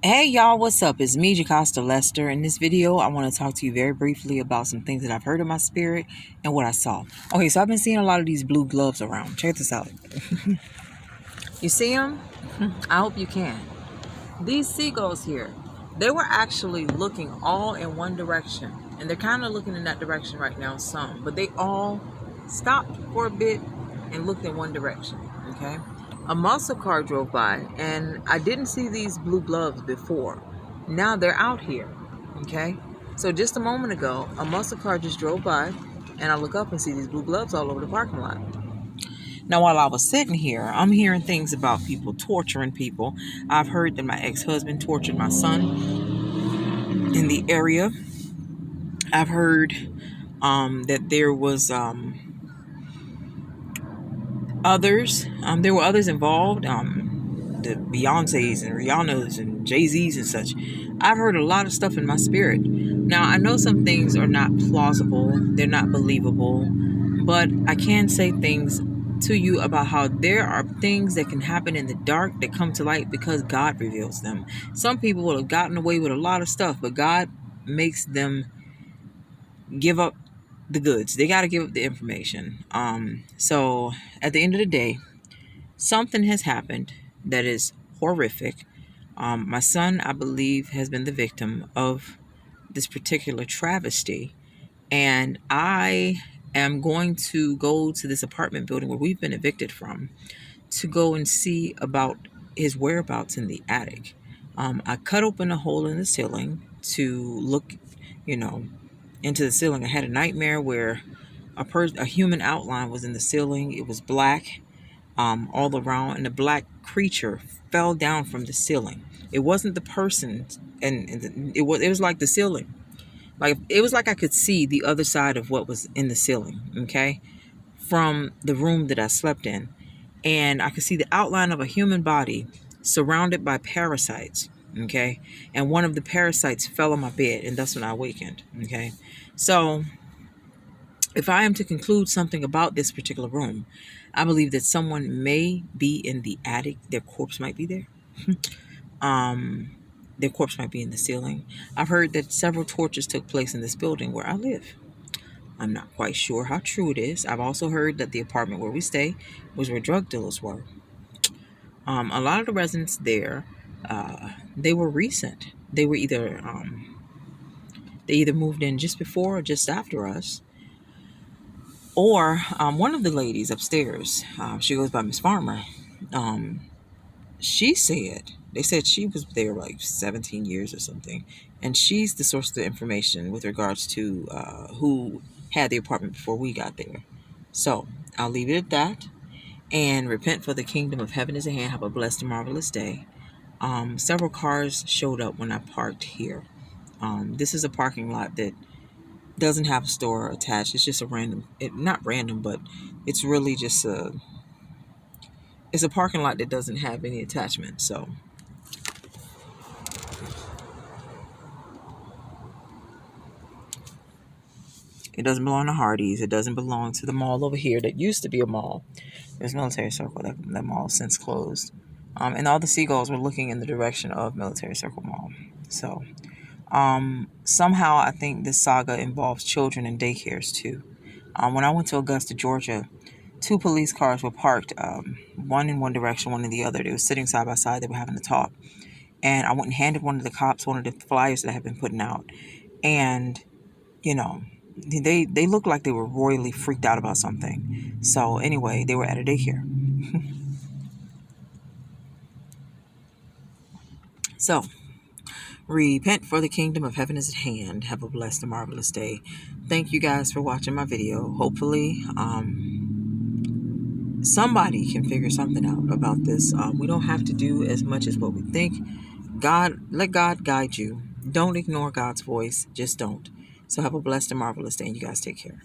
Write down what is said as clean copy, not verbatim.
Hey y'all, what's up? It's me, Jocasta Lester. In this video, I want to talk to you very briefly about some things that I've heard in my spirit and what I saw. Okay, so I've been seeing a lot of these blue gloves around. Check this out. You see them? I hope you can. These seagulls here, they were actually looking all in one direction. And they're kind of looking in that direction right now, some. But they all stopped for a bit and looked in one direction, okay? A muscle car drove by, and I didn't see these blue gloves before. Now they're out here, okay? So just a moment ago, a muscle car just drove by, and I look up and see these blue gloves all over the parking lot. Now, while I was sitting here, I'm hearing things about people torturing people. I've heard that my ex-husband tortured my son in the area. I've heard that there was others. There were others involved. The Beyoncés and Rihanna's and Jay-Z's and such. I've heard a lot of stuff in my spirit. Now, I know some things are not plausible. They're not believable. But I can say things to you about how there are things that can happen in the dark that come to light because God reveals them. Some people will have gotten away with a lot of stuff, but God makes them give up the goods. They got to give up the information. So at the end of the day, something has happened that is horrific. My son, I believe, has been the victim of this particular travesty. And I am going to go to this apartment building where we've been evicted from to go and see about his whereabouts in the attic. I cut open a hole in the ceiling to look, into the ceiling. I had a nightmare where a human outline was in the ceiling. It was black all around, and a black creature fell down from the ceiling. It wasn't the person, and it was like the ceiling. Like it was like I could see the other side of what was in the ceiling, okay, from the room that I slept in, and I could see the outline of a human body surrounded by parasites, okay, and one of the parasites fell on my bed, and that's when I awakened, okay. So if I am to conclude something about this particular room, I believe that someone may be in the attic. Their corpse might be there. Their corpse might be in the ceiling. I've heard that several tortures took place in this building where I live. I'm not quite sure how true it is. I've also heard that the apartment where we stay was where drug dealers were. A lot of the residents there, they were recent. They were they either moved in just before or just after us. Or one of the ladies upstairs, she goes by Miss Farmer. She said, they said she was there like 17 years or something. And she's the source of the information with regards to who had the apartment before we got there. So I'll leave it at that. And repent, for the kingdom of heaven is at hand. Have a blessed and marvelous day. Several cars showed up when I parked here. This is a parking lot that doesn't have a store attached. It's just a random, not random, but it's really just it's a parking lot that doesn't have any attachment. So it doesn't belong to Hardee's. It doesn't belong to the mall over here that used to be a mall. There's Military Circle. That mall has since closed. And all the seagulls were looking in the direction of Military Circle Mall. So somehow I think this saga involves children and daycares too. When I went to Augusta, Georgia, 2 police cars were parked, one in one direction, one in the other. They were sitting side by side. They were having a talk. And I went and handed one of the cops one of the flyers that I had been putting out. And, they looked like they were royally freaked out about something. So anyway, they were at a daycare. So, repent, for the kingdom of heaven is at hand. Have a blessed and marvelous day. Thank you guys for watching my video. Hopefully, somebody can figure something out about this. We don't have to do as much as what we think. Let God guide you. Don't ignore God's voice. Just don't. So have a blessed and marvelous day, and you guys take care.